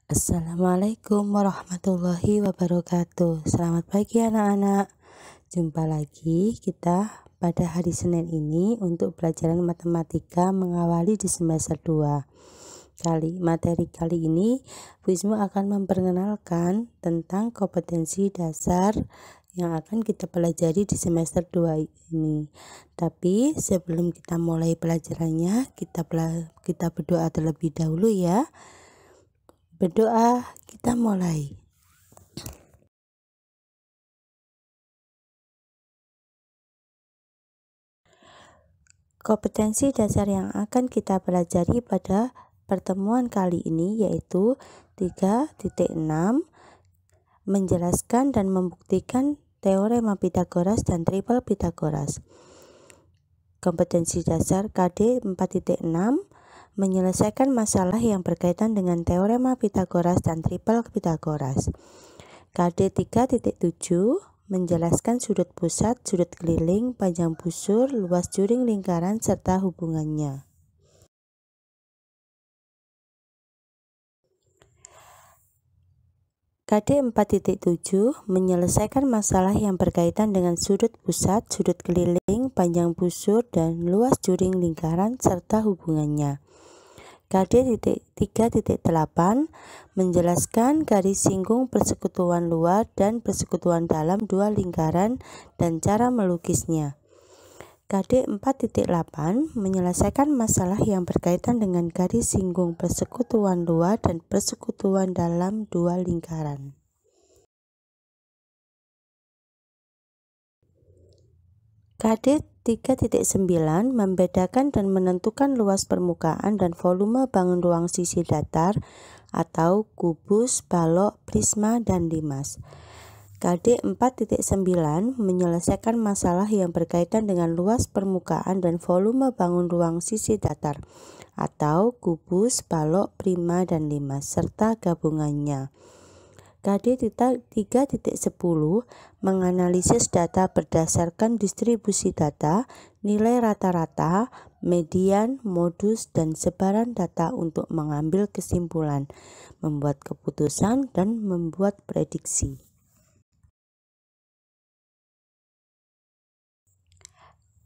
Assalamualaikum warahmatullahi wabarakatuh. Selamat pagi anak-anak. Jumpa lagi kita pada hari Senin ini untuk pelajaran matematika mengawali di semester 2. Materi kali ini Wismu akan memperkenalkan tentang kompetensi dasar yang akan kita pelajari di semester 2 ini. Tapi sebelum kita mulai pelajarannya, kita berdoa terlebih dahulu ya. Berdoa, kita mulai. Kompetensi dasar yang akan kita pelajari pada pertemuan kali ini yaitu 3.6 menjelaskan dan membuktikan teorema Pythagoras dan triple Pythagoras. Kompetensi dasar KD 4.6 menyelesaikan masalah yang berkaitan dengan teorema Pythagoras dan triple Pythagoras. KD 3.7 menjelaskan sudut pusat, sudut keliling, panjang busur, luas juring lingkaran, serta hubungannya. KD 4.7 menyelesaikan masalah yang berkaitan dengan sudut pusat, sudut keliling, panjang busur, dan luas juring lingkaran, serta hubungannya. KD 3.8 menjelaskan garis singgung persekutuan luar dan persekutuan dalam dua lingkaran dan cara melukisnya. KD 4.8 menyelesaikan masalah yang berkaitan dengan garis singgung persekutuan luar dan persekutuan dalam dua lingkaran. KD 3.9 membedakan dan menentukan luas permukaan dan volume bangun ruang sisi datar atau kubus, balok, prisma, dan limas. KD 4.9 menyelesaikan masalah yang berkaitan dengan luas permukaan dan volume bangun ruang sisi datar atau kubus, balok, prisma, dan limas serta gabungannya. KD 3.10 menganalisis data berdasarkan distribusi data, nilai rata-rata, median, modus, dan sebaran data untuk mengambil kesimpulan, membuat keputusan, dan membuat prediksi.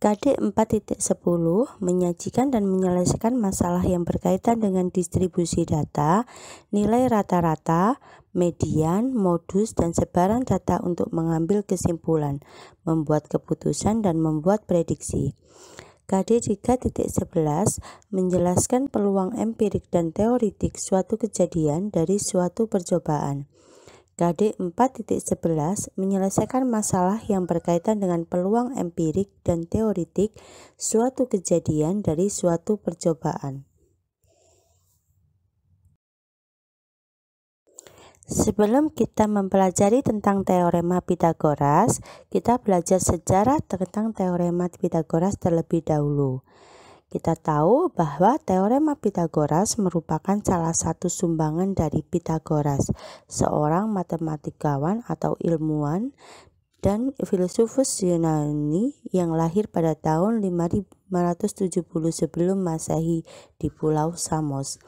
KD 4.10 menyajikan dan menyelesaikan masalah yang berkaitan dengan distribusi data, nilai rata-rata, median, modus, dan sebaran data untuk mengambil kesimpulan, membuat keputusan, dan membuat prediksi. KD 3.11 menjelaskan peluang empirik dan teoritik suatu kejadian dari suatu percobaan. KD 4.11 menyelesaikan masalah yang berkaitan dengan peluang empirik dan teoritik suatu kejadian dari suatu percobaan. Sebelum kita mempelajari tentang teorema Pythagoras, kita belajar sejarah tentang teorema Pythagoras terlebih dahulu. Kita tahu bahwa teorema Pythagoras merupakan salah satu sumbangan dari Pythagoras, seorang matematikawan atau ilmuwan dan filsufus Yunani yang lahir pada tahun 570 sebelum Masehi di Pulau Samos.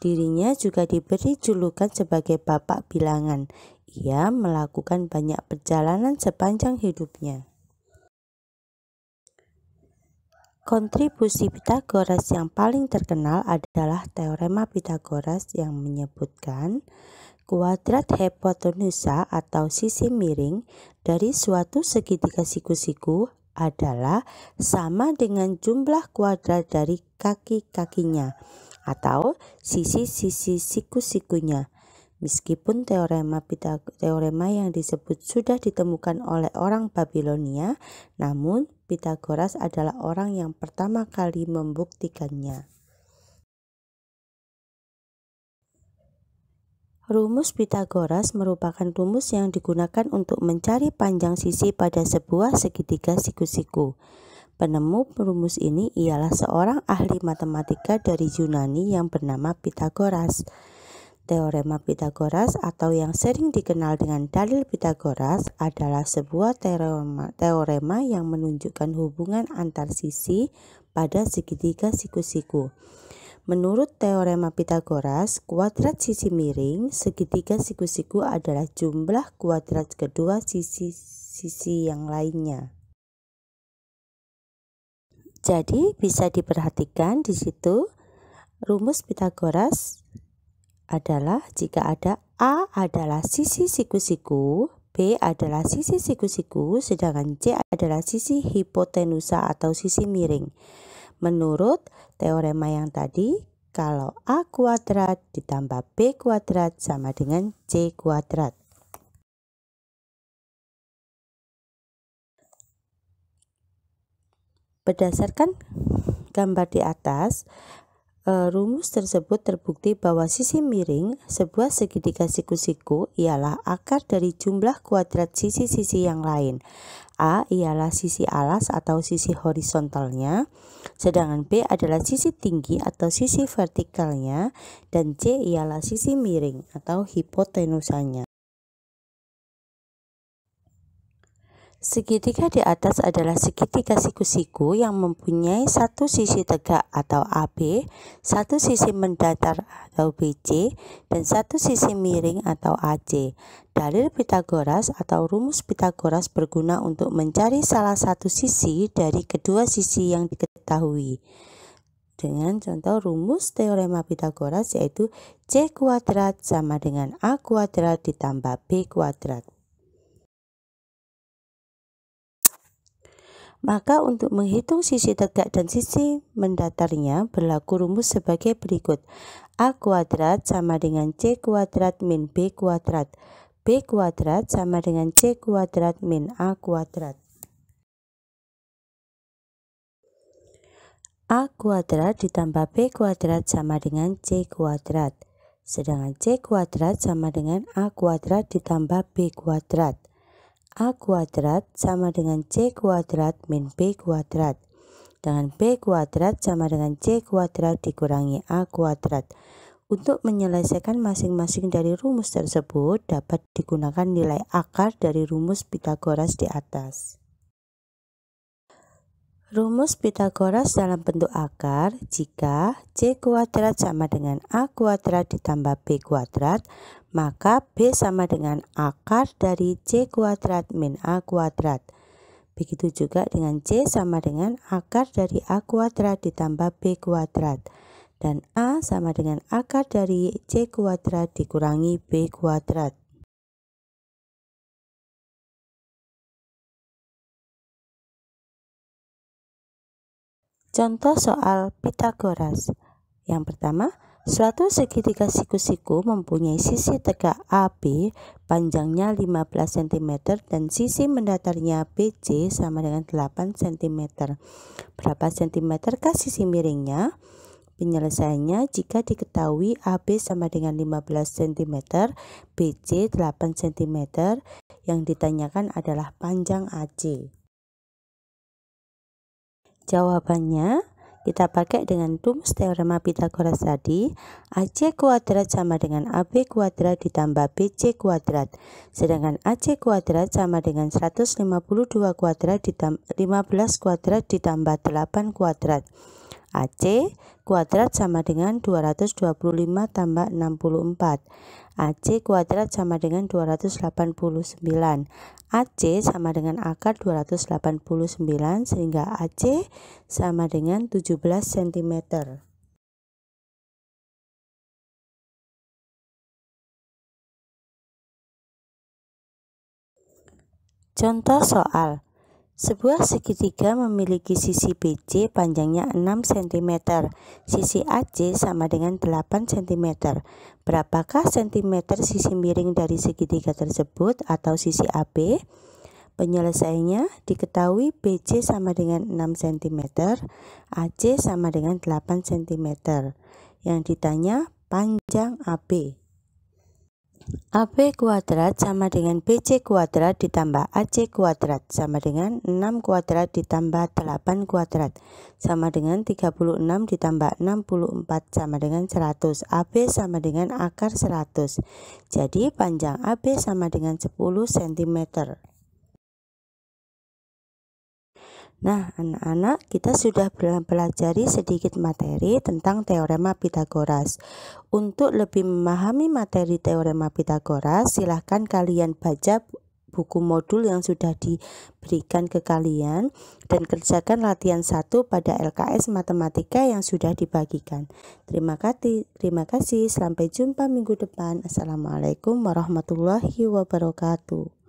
Dirinya juga diberi julukan sebagai Bapak Bilangan. Ia melakukan banyak perjalanan sepanjang hidupnya. Kontribusi Pythagoras yang paling terkenal adalah teorema Pythagoras yang menyebutkan kuadrat hipotenusa atau sisi miring dari suatu segitiga siku-siku adalah sama dengan jumlah kuadrat dari kaki-kakinya atau sisi-sisi siku-sikunya. Meskipun teorema yang disebut sudah ditemukan oleh orang Babilonia, namun Pythagoras adalah orang yang pertama kali membuktikannya. Rumus Pythagoras merupakan rumus yang digunakan untuk mencari panjang sisi pada sebuah segitiga siku-siku. Penemu rumus ini ialah seorang ahli matematika dari Yunani yang bernama Pythagoras. Teorema Pythagoras atau yang sering dikenal dengan dalil Pythagoras adalah sebuah teorema yang menunjukkan hubungan antar sisi pada segitiga siku-siku. Menurut teorema Pitagoras, kuadrat sisi miring segitiga siku-siku adalah jumlah kuadrat kedua sisi yang lainnya. Jadi bisa diperhatikan di situ rumus Pitagoras adalah jika ada A adalah sisi siku-siku, B adalah sisi siku-siku, sedangkan C adalah sisi hipotenusa atau sisi miring. Menurut teorema yang tadi, kalau A kuadrat ditambah B kuadrat sama dengan C kuadrat. Berdasarkan gambar di atas, rumus tersebut terbukti bahwa sisi miring sebuah segitiga siku-siku ialah akar dari jumlah kuadrat sisi-sisi yang lain. A ialah sisi alas atau sisi horizontalnya, sedangkan B adalah sisi tinggi atau sisi vertikalnya, dan C ialah sisi miring atau hipotenusanya. Segitiga di atas adalah segitiga siku-siku yang mempunyai satu sisi tegak atau AB, satu sisi mendatar atau BC, dan satu sisi miring atau AC. Dalil Pitagoras atau rumus Pitagoras berguna untuk mencari salah satu sisi dari kedua sisi yang diketahui. Dengan contoh rumus teorema Pitagoras yaitu C kuadrat sama dengan A kuadrat ditambah B kuadrat. Maka untuk menghitung sisi tegak dan sisi mendatarnya berlaku rumus sebagai berikut. A kuadrat sama dengan C kuadrat min B kuadrat. B kuadrat sama dengan C kuadrat min A kuadrat. A kuadrat ditambah B kuadrat sama dengan C kuadrat. Sedangkan C kuadrat sama dengan A kuadrat ditambah B kuadrat. A kuadrat sama dengan C kuadrat min B kuadrat. Dengan B kuadrat sama dengan C kuadrat dikurangi A kuadrat. Untuk menyelesaikan masing-masing dari rumus tersebut dapat digunakan nilai akar dari rumus Pitagoras di atas. Rumus Pitagoras dalam bentuk akar jika C kuadrat sama dengan A kuadrat ditambah B kuadrat, maka B sama dengan akar dari C kuadrat min A kuadrat. Begitu juga dengan C sama dengan akar dari A kuadrat ditambah B kuadrat. Dan A sama dengan akar dari C kuadrat dikurangi B kuadrat. Contoh soal Pitagoras. Yang pertama, suatu segitiga siku-siku mempunyai sisi tegak AB panjangnya 15 cm dan sisi mendatarnya BC sama dengan 8 cm. Berapa cm-kah sisi miringnya? Penyelesaiannya jika diketahui AB sama dengan 15 cm, BC 8 cm, yang ditanyakan adalah panjang AC. Jawabannya kita pakai dengan rumus teorema Pitagoras tadi. AC kuadrat sama dengan AB kuadrat ditambah BC kuadrat. Sedangkan AC kuadrat sama dengan 152 kuadrat ditambah 15 kuadrat ditambah 8 kuadrat. AC kuadrat sama dengan 225 tambah 64. AC kuadrat sama dengan 289. AC sama dengan akar 289 sehingga AC sama dengan 17 cm. Contoh soal. Sebuah segitiga memiliki sisi BC panjangnya 6 cm, sisi AC sama dengan 8 cm. Berapakah sentimeter sisi miring dari segitiga tersebut atau sisi AB? Penyelesaiannya diketahui BC sama dengan 6 cm, AC sama dengan 8 cm. Yang ditanya panjang AB. AB kuadrat sama dengan BC kuadrat ditambah AC kuadrat sama dengan 6 kuadrat ditambah 8 kuadrat sama dengan 36 ditambah 64 sama dengan 100. AB sama dengan akar 100. Jadi panjang AB sama dengan 10 cm. Nah, anak-anak, kita sudah pelajari sedikit materi tentang teorema Pitagoras. Untuk lebih memahami materi teorema Pitagoras, silahkan kalian baca buku modul yang sudah diberikan ke kalian dan kerjakan latihan 1 pada LKS Matematika yang sudah dibagikan. Terima kasih. Sampai jumpa minggu depan. Assalamualaikum warahmatullahi wabarakatuh.